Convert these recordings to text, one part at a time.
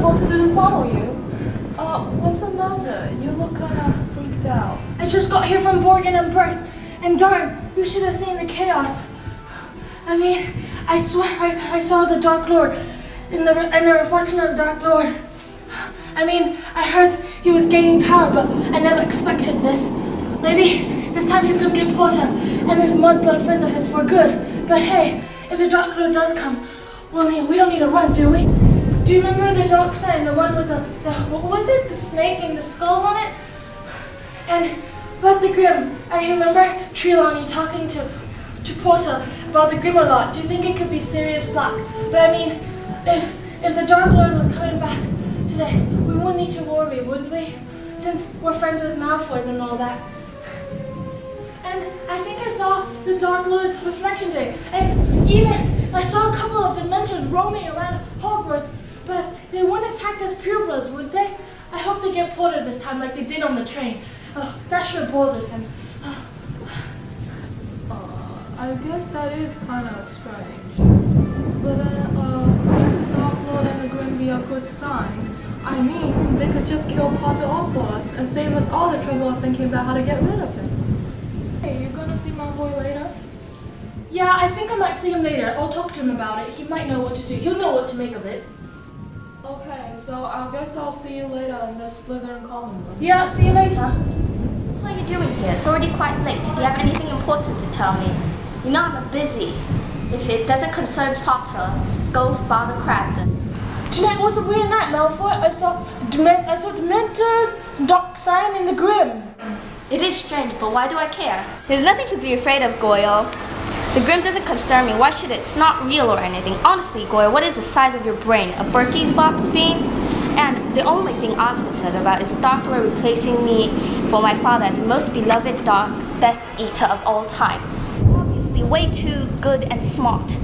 Potter didn't follow you. What's the matter? You look kind of freaked out. I just got here from Borgen and Bryce, and darn, you should have seen the chaos. I mean, I swear I saw the Dark Lord in the reflection of the Dark Lord. I mean, I heard he was gaining power, but I never expected this. Maybe this time he's gonna get Potter and this mudblood friend of his for good. But hey, if the Dark Lord does come, we don't need to run, do we? Do you remember the dark sign, the one with the what was it? The snake and the skull on it? And about the Grim, I remember Trelawney talking to Porter about the Grim a lot. Do you think it could be Sirius Black? But I mean, if the Dark Lord was coming back today, we wouldn't need to worry, wouldn't we? Since we're friends with Malfoys and all that. And I think I saw the Dark Lord's reflection today. And even I saw a couple of Dementors roaming around Hogwarts. But they wouldn't attack us purebloods, would they? I hope they get Potter this time like they did on the train. Oh, that sure bothers him. I guess that is kind of strange. But then, wouldn't the Dark Lord and the Grim be a good sign? I mean, they could just kill Potter off for us and save us all the trouble of thinking about how to get rid of him. Hey, you gonna see my boy later? Yeah, I think I might see him later. I'll talk to him about it. He might know what to do. He'll know what to make of it. Okay, so I guess I'll see you later in the Slytherin common room. Yeah, see you later. What are you doing here? It's already quite late. Do you have anything important to tell me? You know I'm busy. If it doesn't concern Potter, go bother Crabbe. Tonight was a weird night, Malfoy. I saw Dementors, Dark Sign, and the Grim. It is strange, but why do I care? There's nothing to be afraid of, Goyle. The Grim doesn't concern me. Why should it? It's not real or anything. Honestly, Goyle, what is the size of your brain? A Bertie's box bean? And the only thing I'm concerned about is the Dark Lord replacing me for my father as most beloved Dark Death Eater of all time. Obviously, way too good and smart.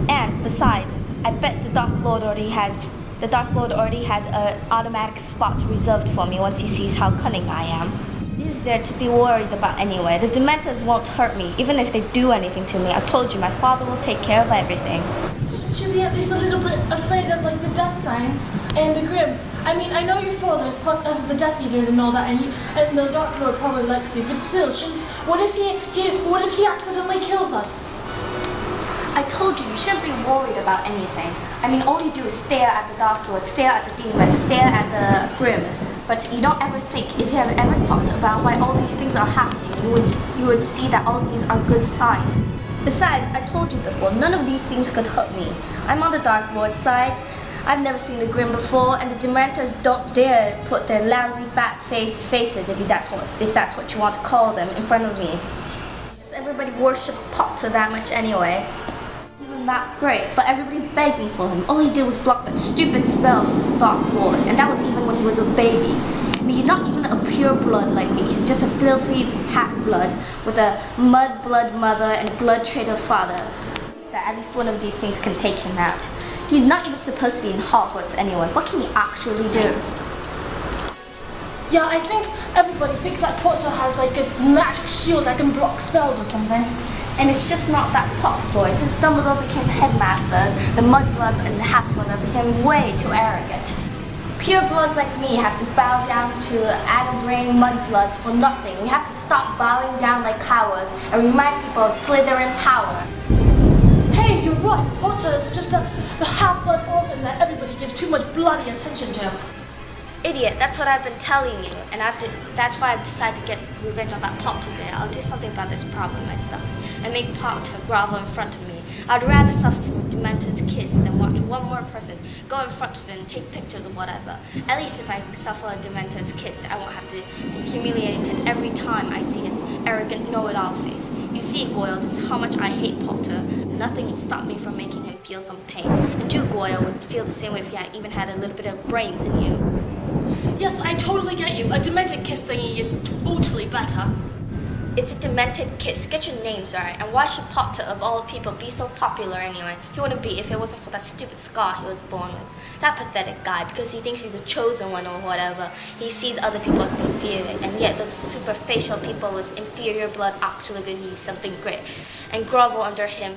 And besides, I bet the Dark Lord already has an automatic spot reserved for me once he sees how cunning I am. Is there to be worried about anyway? The Dementors won't hurt me, even if they do anything to me. I told you, my father will take care of everything. Shouldn't you be at least a little bit afraid of like the Death Sign and the Grim? I mean, I know your father's part of the Death Eaters and all that, and the Dark Lord probably likes you, but still, what if he accidentally kills us? I told you, you shouldn't be worried about anything. I mean, all you do is stare at the Dark Lord, stare at the demons, stare at the Grim. But you don't ever think, if you have ever thought about why all these things are happening, you would see that all these are good signs. Besides, I told you before, none of these things could hurt me. I'm on the Dark Lord's side. I've never seen the Grim before, and the Dementors don't dare put their lousy faces, if that's what you want to call them, in front of me. Everybody worship Potter that much anyway. Even that great, but everybody's begging for him. All he did was block that stupid spell from the Dark Lord, and that was even when he was a baby. And he's not even a pure blood like me. He's just a filthy half-blood with a mud-blood mother and blood-traitor father. That at least one of these things can take him out. He's not even supposed to be in Hogwarts anyway. What can he actually do? Yeah, I think everybody thinks that Potter has like a magic shield that can block spells or something. And it's just not that Potter boy. Since Dumbledore became headmasters, the Mudbloods and the Half-Bloods became way too arrogant. Pure bloods like me have to bow down to atom-brain Mudbloods for nothing. We have to stop bowing down like cowards and remind people of Slytherin power. Hey, you're right. Potter is just a half-blood orphan that everybody gives too much bloody attention to. Idiot, that's what I've been telling you, and that's why I've decided to get revenge on that Potter bear. I'll do something about this problem myself, and make Potter grovel in front of me, I'd rather suffer from a Dementor's kiss than watch one more person go in front of him and take pictures or whatever. At least if I suffer a Dementor's kiss, I won't have to be humiliated every time I see his arrogant know-it-all face. You see, Goyle, this is how much I hate Potter. Nothing will stop me from making him feel some pain. And you, Goyle, would feel the same way if you had even had a little bit of brains in you. Yes, I totally get you. A demented kiss thingy is totally better. It's a demented kiss. Get your names right. And why should Potter, of all people, be so popular anyway? He wouldn't be if it wasn't for that stupid scar he was born with. That pathetic guy, because he thinks he's the chosen one or whatever. He sees other people as inferior, and yet those superficial people with inferior blood actually believe something great and grovel under him,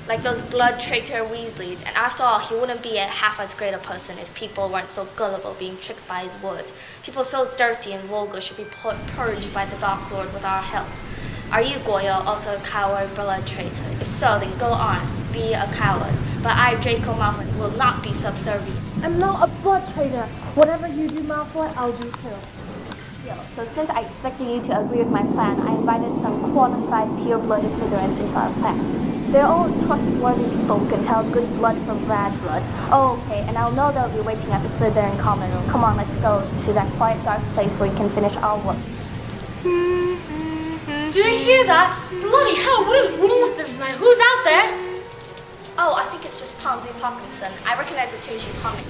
like those blood traitor Weasleys. And after all, he wouldn't be a half as great a person if people weren't so gullible, being tricked by his words. People so dirty and vulgar should be purged by the Dark Lord with our help. Are you, Goyle, also a coward blood traitor? If so, then go on, be a coward. But I, Draco Malfoy, will not be subservient. I'm not a blood traitor. Whatever you do, Malfoy, I'll do too. So since I expected you to agree with my plan, I invited some qualified pure-blooded Slytherins into our plan. They're all trustworthy people who can tell good blood from bad blood. Oh, okay, and I'll know they'll be waiting at the Slytherin common room. Come on, let's go to that quiet, dark place where we can finish our work. Did you hear that? Bloody hell, what is wrong with this night? Who's out there? Oh, I think it's just Pansy Parkinson. I recognize the tune she's humming.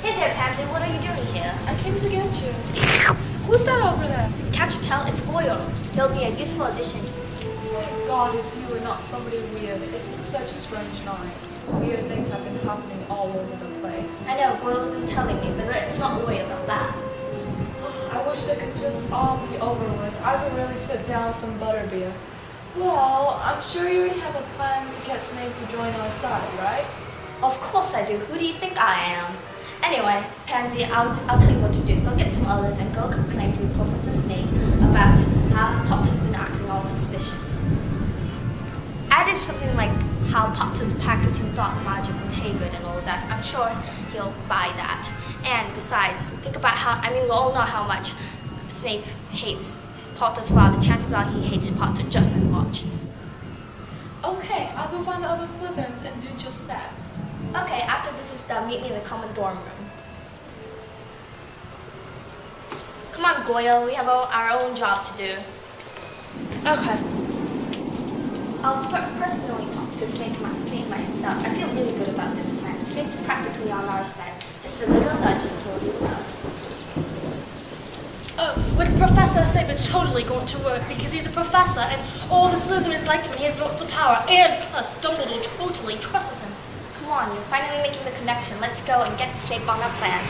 Hey there, Pansy, what are you doing here? I came to get you. Who's that over there? Can't you tell? It's Goyle. He'll be a useful addition. Thank God it's you and not somebody weird. It's been such a strange night. Weird things have been happening all over the place. I know, Goyle has been telling me, but let's not worry about that. I wish they could just all be over with. I could really sit down with some butterbeer. Well, I'm sure you already have a plan to get Snape to join our side, right? Of course I do. Who do you think I am? Anyway, Pansy, I'll tell you what to do. Go get some others and go complain to Professor Snape about how Potter's been acting all suspicious. I did something like how Potter's practicing dark magic with Hagrid and all that. I'm sure he'll buy that. And besides, think about we all know how much Snape hates Potter's father. Chances are he hates Potter just as much. Okay, I'll go find the other Slytherins and do just that. Okay, after this is done, meet me in the common dorm room. Come on, Goyle, we have our own job to do. Okay. I'll personally talk to Snape myself. I feel really good about this plan. Snape's practically on our side. Just a little nudge and he'll be with us. With Professor Snape, it's totally going to work because he's a professor and all the Slytherins like him and he has lots of power. And plus, Dumbledore totally trusts him. Come on, you're finally making the connection. Let's go and get Snape on our plan.